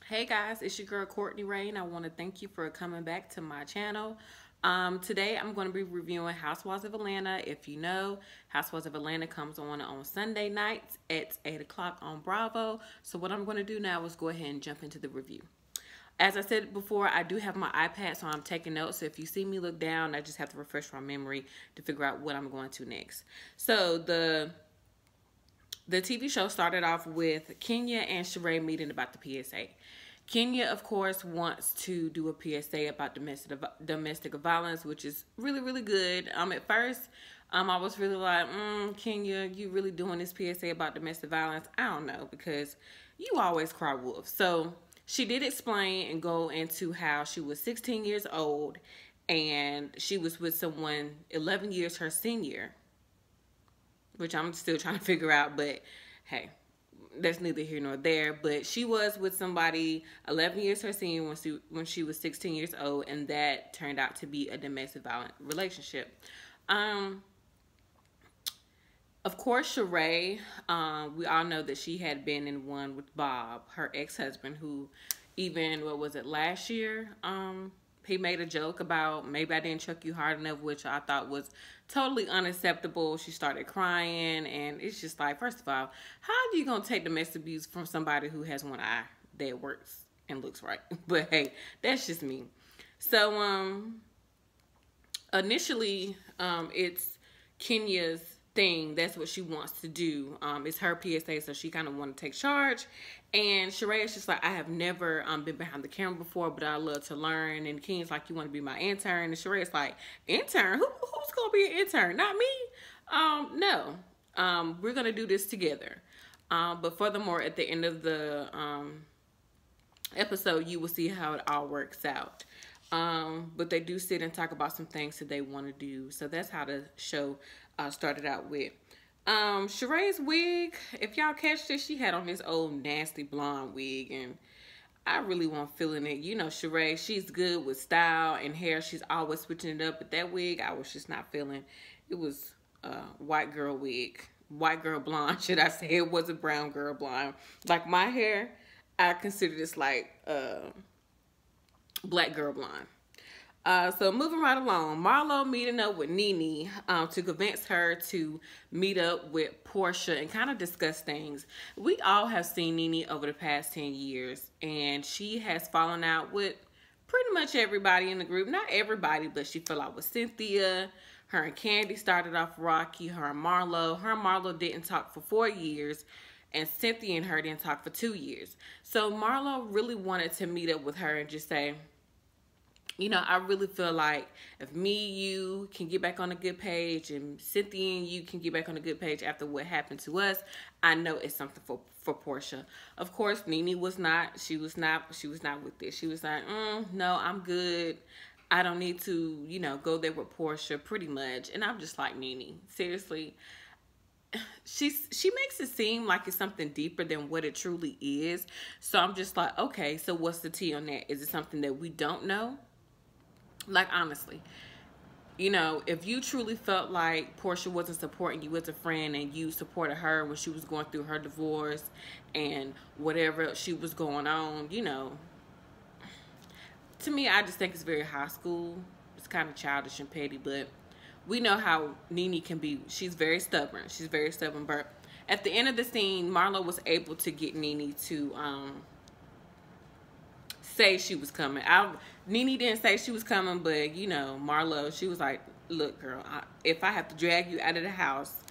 Hey guys, it's your girl Courtney Rain. I want to thank you for coming back to my channel. Today I'm going to be reviewing Housewives of Atlanta. If you know, Housewives of Atlanta comes on Sunday nights at 8 o'clock on Bravo. So what I'm going to do now is go ahead and jump into the review. As I said before, I do have my iPad, so I'm taking notes. So if you see me look down, I just have to refresh my memory to figure out what I'm going to next. So the TV show started off with Kenya and Sheree meeting about the PSA. Kenya, of course, wants to do a PSA about domestic violence, which is really, really good. At first, I was really like, Kenya, you really doing this PSA about domestic violence? I don't know, because you always cry wolf. So she did explain and go into how she was 16 years old and she was with someone 11 years her senior, which I'm still trying to figure out, but hey, that's neither here nor there. But she was with somebody 11 years her senior when she was 16 years old, and that turned out to be a domestic violent relationship. Of course, Sheree, we all know that she had been in one with Bob, her ex-husband, who even, what was it, last year, he made a joke about maybe I didn't choke you hard enough, which I thought was totally unacceptable. She started crying, and it's just like, first of all, how are you going to take domestic abuse from somebody who has one eye that works and looks right? But hey, that's just me. So, initially, it's Kenya's thing. That's what she wants to do. It's her PSA, so she kind of want to take charge. And Sheree is just like, I have never been behind the camera before, but I love to learn. And Kenya's like, you want to be my intern? And Sheree is like, intern? Who's gonna be an intern? Not me. No. We're gonna do this together. But furthermore, at the end of the episode, you will see how it all works out. But they do sit and talk about some things that they want to do. So that's how the show started out with. Sheree's wig, if y'all catch this, she had on this old nasty blonde wig, and I really wasn't feeling it. You know, Sheree, she's good with style and hair. She's always switching it up, but that wig, I was just not feeling. It was a white girl wig. White girl blonde, should I say. It was a brown girl blonde. Like my hair, I consider this like black girl blonde. So moving right along, Marlo meeting up with Nene to convince her to meet up with Portia and kind of discuss things. We all have seen Nene over the past 10 years, and she has fallen out with pretty much everybody in the group. Not everybody, but she fell out with Cynthia. Her and Candy started off rocky. Her and Marlo. Her and Marlo didn't talk for 4 years, and Cynthia and her didn't talk for 2 years. So Marlo really wanted to meet up with her and just say, you know, I really feel like if me, you can get back on a good page, and Cynthia and you can get back on a good page after what happened to us, I know it's something for Portia. Of course, Nene was not. She was not with this. She was like, no, I'm good. I don't need to, you know, go there with Portia, pretty much. And I'm just like, Nene, seriously. She makes it seem like it's something deeper than what it truly is. So I'm just like, okay, so what's the tea on that? Is it something that we don't know? Like, honestly, you know, if you truly felt like Portia wasn't supporting you as a friend and you supported her when she was going through her divorce and whatever she was going on, you know, to me, I just think it's very high school. It's kind of childish and petty, but we know how Nene can be. She's very stubborn. She's very stubborn. But at the end of the scene, Marlo was able to get Nene to say she was coming. Nene didn't say she was coming, but you know, Marlo, she was like, look, girl, if I have to drag you out of the house,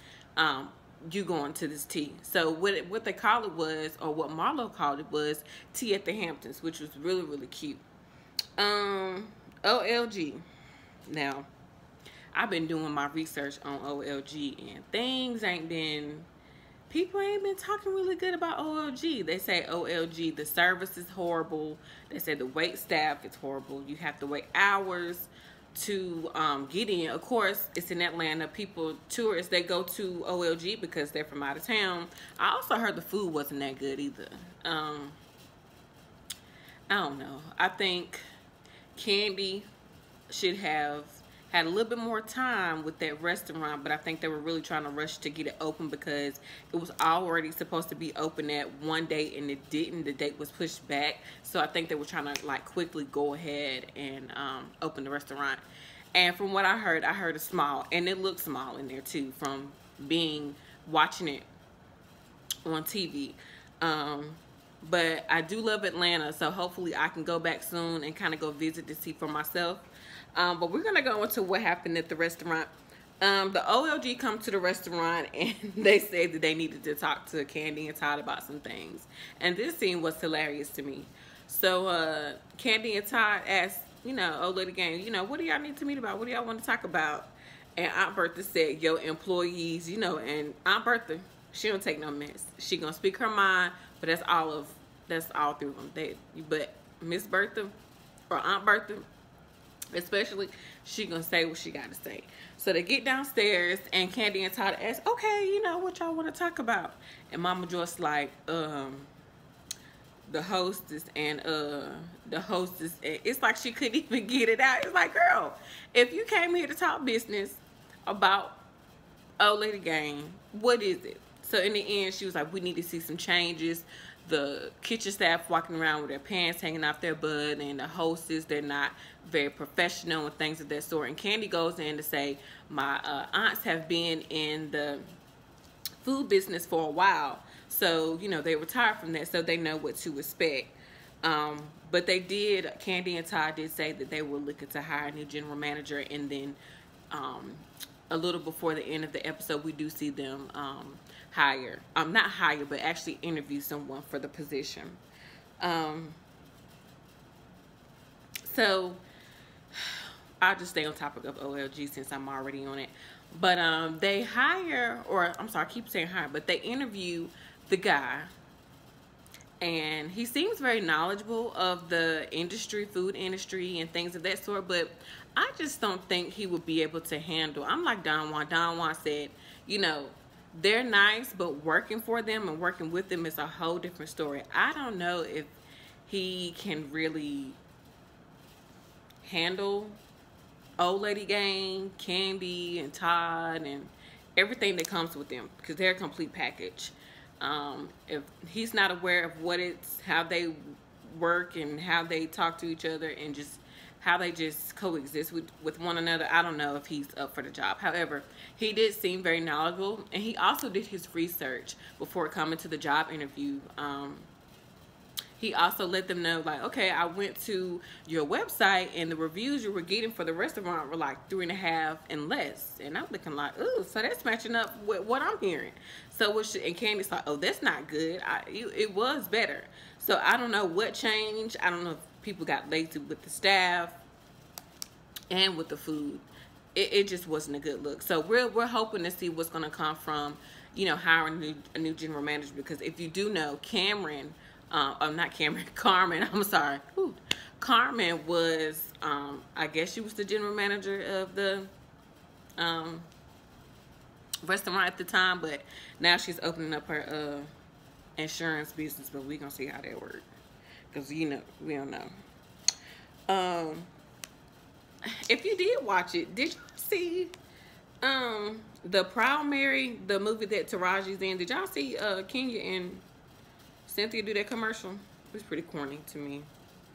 you going to this tea. So what they call it was, or what Marlo called it was, tea at the Hamptons, which was really, really cute. OLG. Now, I've been doing my research on OLG, and things ain't been, people ain't been talking really good about OLG. They say OLG, the service is horrible. They say the wait staff is horrible. You have to wait hours to get in. Of course, it's in Atlanta. Tourists, they go to OLG because they're from out of town. I also heard the food wasn't that good either. I don't know. I think Candy should have had a little bit more time with that restaurant, but I think they were really trying to rush to get it open because it was already supposed to be open at one date and it didn't. The date was pushed back. So I think they were trying to like quickly go ahead and open the restaurant. And from what I heard a small, and it looked small in there too from watching it on TV. But I do love Atlanta, so hopefully I can go back soon and kind of go visit to see for myself. But we're gonna go into what happened at the restaurant. The OLG come to the restaurant and they said that they needed to talk to Candy and Todd about some things. And this scene was hilarious to me. So Candy and Todd asked, you know, old lady gang, you know, what do y'all need to meet about? What do y'all want to talk about? And Aunt Bertha said, yo, employees, you know, and Aunt Bertha, she don't take no mess. She gonna speak her mind, but that's all through them. But Miss Bertha or Aunt Bertha, especially, she gonna say what she gotta say. So they get downstairs and Candy and Todd ask, okay, you know, what y'all want to talk about? And Mama Joyce like, the hostess, it's like she couldn't even get it out. It's like, girl, if you came here to talk business about old lady gang, what is it? So in the end, she was like, we need to see some changes. The kitchen staff walking around with their pants hanging off their butt, and the hostess, they're not very professional and things of that sort. And Candy goes in to say, my aunts have been in the food business for a while. So, you know, they retired from that, so they know what to expect. But they did, Candy and Todd did say that they were looking to hire a new general manager, and then a little before the end of the episode, we do see them not hire, but actually interview someone for the position. So I'll just stay on topic of OLG since I'm already on it. But they hire, or I'm sorry, I keep saying hire, but they interview the guy, and he seems very knowledgeable of the industry, food industry and things of that sort, but I just don't think he would be able to handle. I'm like Don Juan. Don Juan said, you know, they're nice, but working for them and working with them is a whole different story. I don't know if he can really handle old lady gang, Candy and Todd and everything that comes with them, because they're a complete package. If he's not aware of how they work and how they talk to each other and just how they just coexist with one another, I don't know if he's up for the job. However, he did seem very knowledgeable, and he also did his research before coming to the job interview. He also let them know, like, okay, I went to your website and the reviews you were getting for the restaurant were like 3.5 and less. And I'm looking like, ooh, so that's matching up with what I'm hearing. So and Candy's like, oh, that's not good. It was better. So I don't know what changed. I don't know if people got lazy with the staff and with the food. It just wasn't a good look. So we're hoping to see what's going to come from, you know, hiring a new general manager, because if you do know, Carmen, I'm sorry. Ooh. Carmen was, I guess she was the general manager of the restaurant at the time, but now she's opening up her insurance business, but we're going to see how that works, because, you know, we don't know. If you did watch it, did you see the Proud Mary, the movie that Taraji's in? Did y'all see Kenya and Cynthia do that commercial? It was pretty corny to me.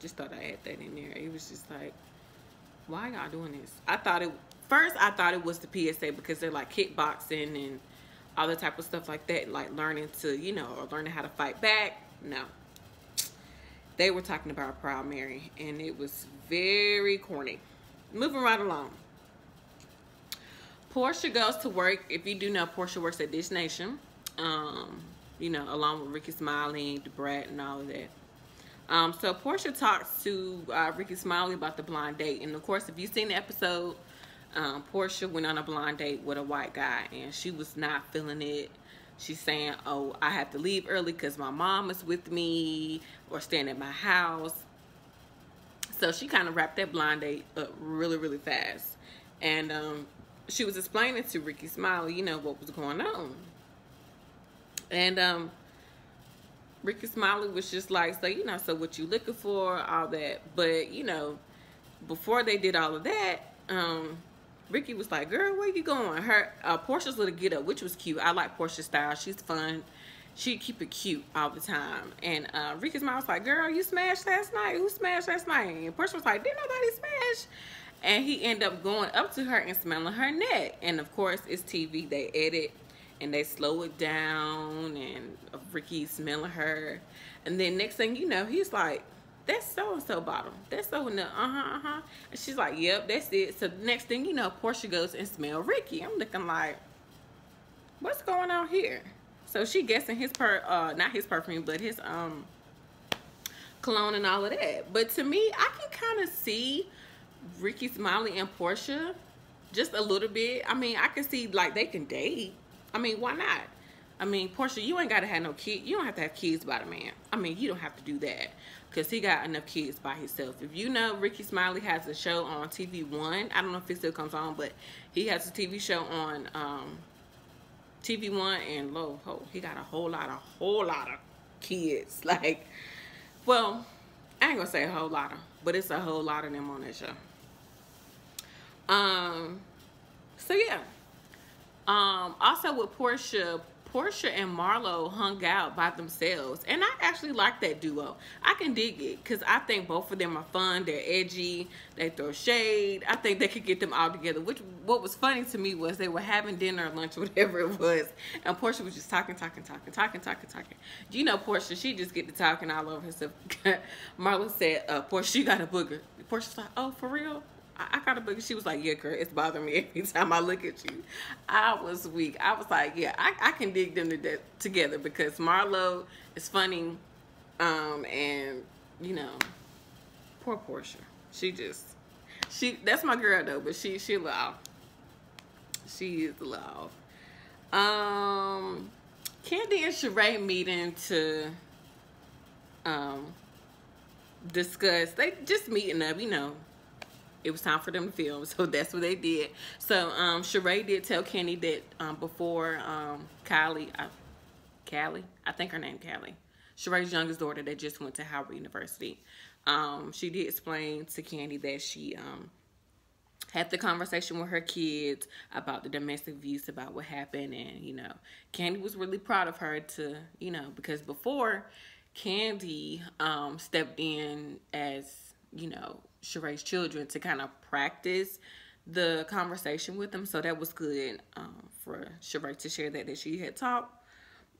Just thought I had that in there. It was just like, why y'all doing this? I thought it was the PSA, because they're like kickboxing and all that type of stuff like that, like learning to, you know, or learning how to fight back. No. They were talking about Proud Mary, and it was very corny. Moving right along. Portia goes to work. If you do know, Portia works at Dish Nation. You know, along with Ricky Smiley, DeBrat, and all of that. So Portia talks to Ricky Smiley about the blind date. And of course, if you've seen the episode, Portia went on a blind date with a white guy, and she was not feeling it. She's saying, oh, I have to leave early because my mom is with me or staying at my house. So she kind of wrapped that blind date up really, really fast. And she was explaining to Ricky Smiley, you know, what was going on. And Ricky Smiley was just like, so, you know, so what you looking for, all that. But, you know, before they did all of that, Ricky was like, "Girl, where you going?" Her Portia's little get up, which was cute. I like Portia's style. She's fun. She keep it cute all the time. And Ricky's mom was like, "Girl, you smashed last night. Who smashed last night?" And Portia was like, "Didn't nobody smash?" And he ended up going up to her and smelling her neck. And of course, it's TV. They edit and they slow it down. And Ricky smelling her. And then next thing you know, he's like, "That's so-and-so bottle. That's so-and-so, And she's like, "Yep, that's it." So next thing you know, Portia goes and smell Ricky. I'm looking like, what's going on here? So she guessing his not his perfume, but his cologne and all of that. But to me, I can kind of see Ricky Smiley and Portia just a little bit. I mean, I can see like they can date. I mean, why not? I mean, Portia, you ain't gotta have no kid. You don't have to have kids by the man. I mean, you don't have to do that because he got enough kids by himself. If you know, Ricky Smiley has a show on TV One. I don't know if it still comes on, but he has a TV show on TV One, and he got a whole lot of kids. Like, well, I ain't gonna say a whole lot of, but it's a whole lot of them on that show. So yeah. Also with Portia and Marlo hung out by themselves, and I actually like that duo. I can dig it because I think both of them are fun. They're edgy. They throw shade. I think they could get them all together. What was funny to me was they were having dinner or lunch, whatever it was, and Portia was just talking. You know, Portia, she just get to talking all over herself. Marlo said, "Portia, you got a booger." Portia's like, "Oh, for real? I got a booger." She was like, "Yeah, girl, it's bothering me every time I look at you." I was weak. I was like, yeah, I can dig them together because Marlo is funny, and you know, poor Portia. That's my girl though, but she a little off. She is a little off. Candy and Sheree meeting to discuss. They just meeting up, you know. It was time for them to film, so that's what they did. So Sheree did tell Kenny that before Callie, I think her name Callie, Sheree's youngest daughter that just went to Howard University, she did explain to Candy that she had the conversation with her kids about the domestic abuse, about what happened, and you know, Candy was really proud of her to, you know, because before Candy stepped in as, you know, Sheree's children to kind of practice the conversation with them. So that was good for Sheree to share that she had talked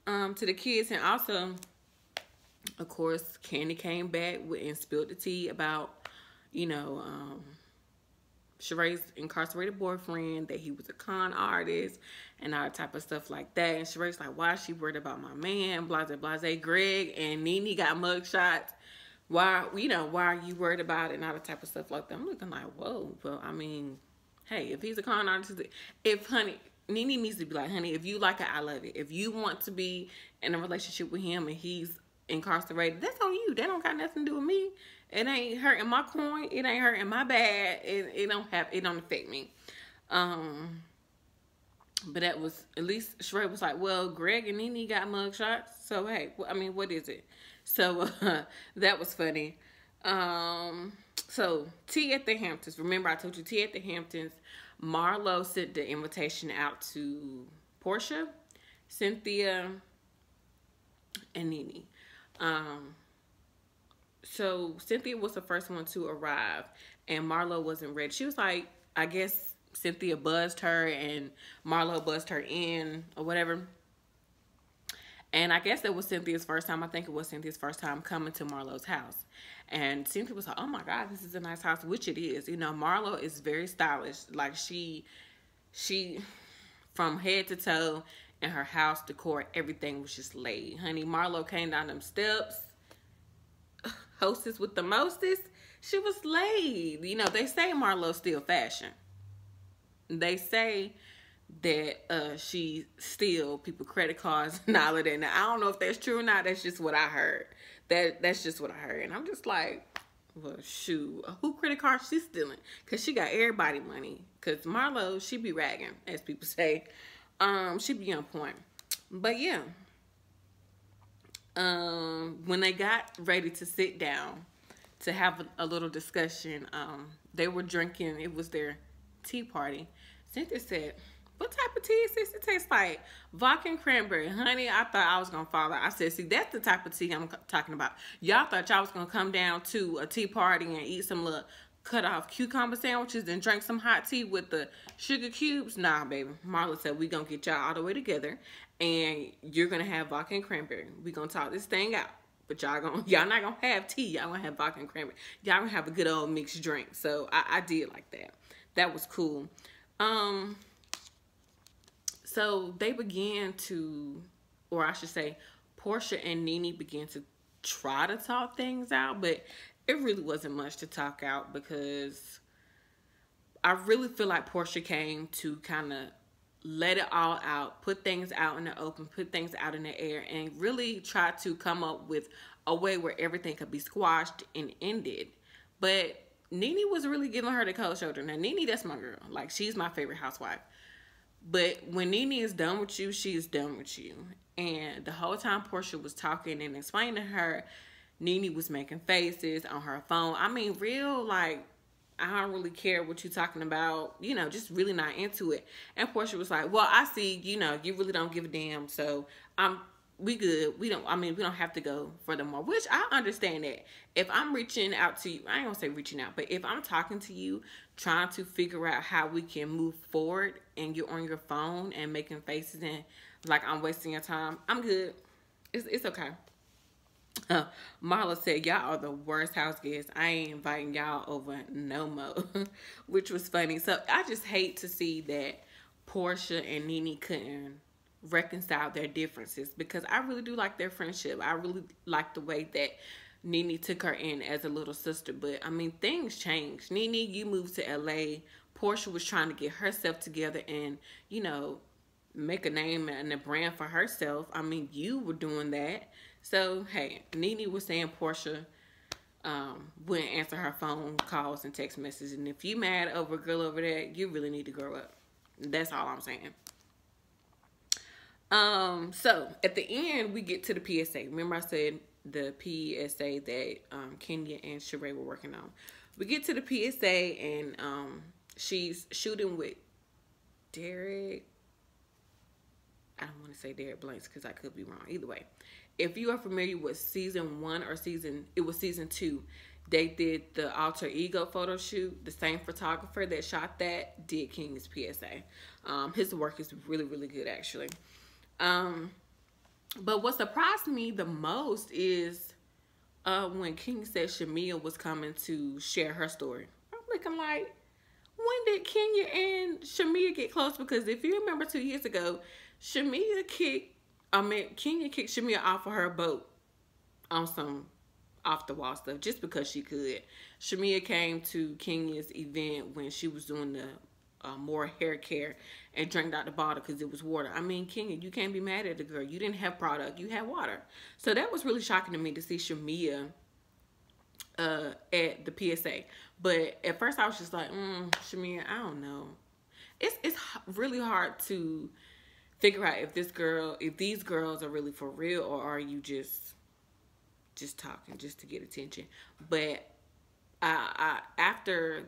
to the kids. And also, of course, Candy came back and spilled the tea about, you know, Sheree's incarcerated boyfriend, that he was a con artist and all type of stuff like that. And Sheree's like, why is she worried about my man? Blase, blase. Greg and Nene got mugshots. Why are you worried about it and all that type of stuff like that? I'm looking like, whoa. Well, I mean, hey, if he's a con artist, Nene needs to be like, honey, if you like it, I love it. If you want to be in a relationship with him and he's incarcerated, that's on you. That don't got nothing to do with me. It ain't hurting my coin. It ain't hurting my bag. It don't affect me. But that was, at least Sheree was like, well, Greg and Nene got mugshots. So, hey, I mean, what is it? So, that was funny. So, tea at the Hamptons. Remember, I told you tea at the Hamptons. Marlo sent the invitation out to Portia, Cynthia, and Nene. So, Cynthia was the first one to arrive, and Marlo wasn't ready. She was like, I guess Cynthia buzzed her, and Marlo buzzed her in, or whatever. And I guess it was Cynthia's first time. I think it was Cynthia's first time coming to Marlo's house. And Cynthia was like, oh my God, this is a nice house, which it is. You know, Marlo is very stylish. Like she from head to toe, in her house decor, everything was just laid. Honey, Marlo came down them steps, hostess with the mostest. She was laid. You know, they say Marlo's still fashion. They say that she steal people credit cards and all of that. Now, I don't know if that's true or not. That's just what I heard. That's just what I heard. And I'm just like, well, shoot, who credit cards she stealing? Because she got everybody money. Because Marlo, she be ragging, as people say. She be on point. But yeah. When they got ready to sit down to have a little discussion, they were drinking. It was their tea party. Cynthia said, "What type of tea is this? It tastes like vodka and cranberry. Honey, I thought I was going to fall out." I said, "See, that's the type of tea I'm talking about. Y'all thought y'all was going to come down to a tea party and eat some little cut off cucumber sandwiches and drink some hot tea with the sugar cubes. Nah, baby." Marla said, "We going to get y'all all the way together and you're going to have vodka and cranberry. We going to talk this thing out. But y'all not gonna have tea. Y'all gonna have vodka and cranberry. Y'all gonna have a good old mixed drink." So I did like that. That was cool. So they began to, or I should say, Portia and Nene began to try to talk things out, but it really wasn't much to talk out because I really feel like Portia came to kind of let it all out, put things out in the open, put things out in the air, and really try to come up with a way where everything could be squashed and ended. But Nene was really giving her the cold shoulder. Now, Nene, that's my girl. Like, she's my favorite housewife. But when Nene is done with you, she is done with you. And the whole time Portia was talking and explaining to her, Nene was making faces on her phone. I mean, real, like, I don't really care what you're talking about, you know, just really not into it. And Portia was like, "Well, I see, you know, you really don't give a damn, so we good. We don't have to go furthermore." Which I understand that. If I'm reaching out to you, I ain't gonna say reaching out, but if I'm talking to you, trying to figure out how we can move forward, and you're on your phone and making faces and like I'm wasting your time, I'm good. It's okay. Marla said, "Y'all are the worst house guests. I ain't inviting y'all over no more," which was funny. So I just hate to see that Portia and Nene couldn't reconcile their differences because I really do like their friendship. I really like the way that Nene took her in as a little sister. But I mean, things changed. Nene, you moved to LA. Portia was trying to get herself together and, you know, make a name and a brand for herself. I mean, you were doing that. So, hey, Nene was saying Portia wouldn't answer her phone calls and text messages. And if you mad over a girl over there, you really need to grow up. That's all I'm saying. So, at the end, we get to the PSA. Remember I said the PSA that Kenya and Sheree were working on. We get to the PSA and she's shooting with Derek. I don't want to say Derek Blanks because I could be wrong. Either way, if you are familiar with season 1 or season 2, they did the alter ego photo shoot. The same photographer that shot that did King's PSA. His work is really, really good, actually. But what surprised me the most is when King said Shamia was coming to share her story. I'm looking like, when did Kenya and Shamia get close? Because if you remember 2 years ago, Kenya kicked Shamia off of her boat on some off the wall stuff just because she could. Shamia came to Kenya's event when she was doing the more hair care and drank out the bottle because it was water. I mean, Kenya, you can't be mad at the girl. You didn't have product. You had water. So that was really shocking to me to see Shamia at the PSA. But at first I was just like, Shamia, I don't know. It's really hard to figure out if these girls are really for real or are you just talking just to get attention. But I after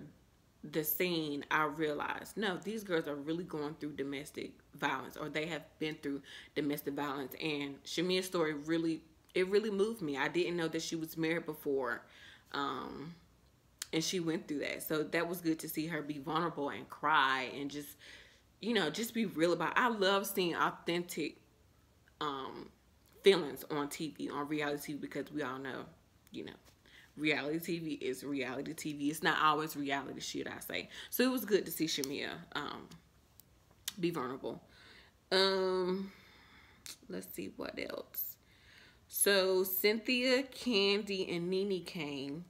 the scene, I realized, no, these girls are really going through domestic violence, or they have been through domestic violence. And Shamia's story really moved me. I didn't know that she was married before, and she went through that. So that was good to see her be vulnerable and cry and just, you know, just be real about it. I love seeing authentic feelings on TV, on reality TV, because we all know, you know, reality TV is reality TV. It's not always reality, should I say. So it was good to see Shamia be vulnerable. Let's see what else. So Cynthia, Candy, and Nene came.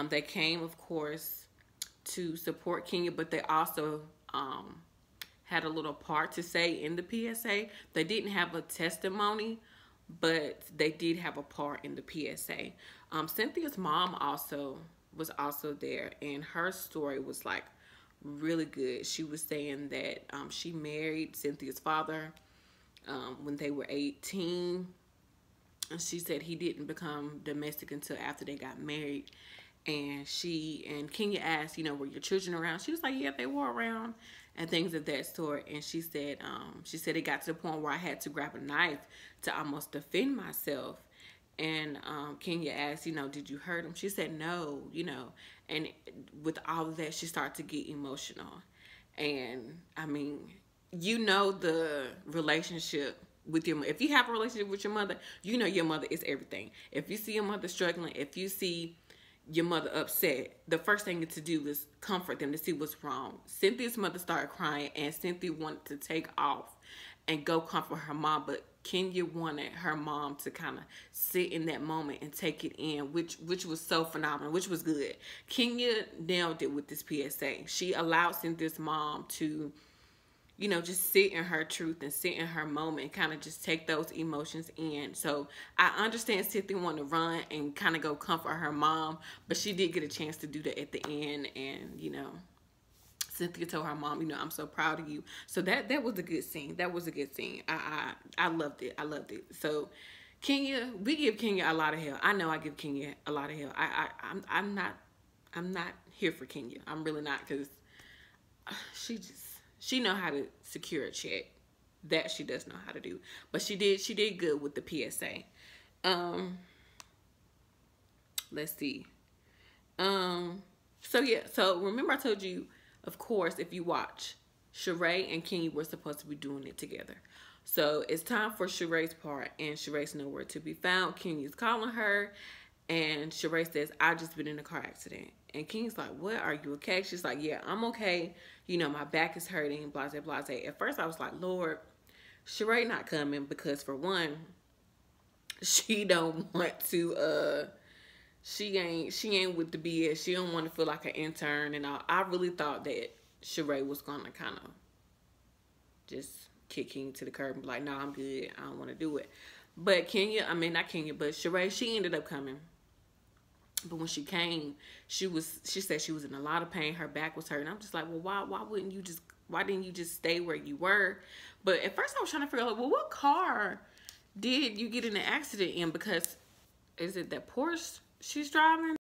They came, of course, to support Kenya, but they also had a little part to say in the PSA. They didn't have a testimony, but they did have a part in the PSA. Cynthia's mom was also there, and her story was like really good. She was saying that she married Cynthia's father when they were 18, and she said he didn't become domestic until after they got married. And Kenya asked, you know, were your children around? She was like, yeah, they were around. and things of that sort. And she said it got to the point where I had to grab a knife to almost defend myself. And Kenya asked, did you hurt him? She said no, and with all of that, she started to get emotional. And I mean, the relationship with your, if you have a relationship with your mother, your mother is everything. If you see your mother struggling, if you see your mother upset, the first thing to do is comfort them to see what's wrong. Cynthia's mother started crying, and Cynthia wanted to take off and go comfort her mom, but Kenya wanted her mom to kind of sit in that moment and take it in, which was so phenomenal, which was good. Kenya nailed it with this PSA. She allowed Cynthia's mom to, just sit in her truth and sit in her moment and kind of just take those emotions in. So I understand Cynthia wanted to run and kind of go comfort her mom, but she did get a chance to do that at the end. And, Cynthia told her mom, I'm so proud of you. So that was a good scene. That was a good scene. I loved it. I loved it. So Kenya, we give Kenya a lot of hell. I know I give Kenya a lot of hell. I'm not here for Kenya. I'm really not, because she know how to secure a check. That she does know how to do. But she did good with the PSA. Let's see. So remember I told you, of course, if you watch, Sheree and Kenya were supposed to be doing it together. So it's time for Sheree's part, and Sheree's nowhere to be found. Kenya's calling her, and Sheree says, I just been in a car accident. And Kenya's like, what, are you okay? She's like, yeah, I'm okay. My back is hurting, blase, blase. At first I was like, Lord, Sheree not coming, because for one, she don't want to, she ain't with the BS. She don't want to feel like an intern and all. I really thought that Sheree was gonna kind of just kick Kenya to the curb and be like, no, I'm good. I don't want to do it. But not Kenya, but Sheree, she ended up coming. But when she came, she said she was in a lot of pain. Her back was hurting. I'm just like, well, why didn't you just stay where you were? But at first I was trying to figure out, like, well, what car did you get in an accident in? Because is it that Porsche she's driving?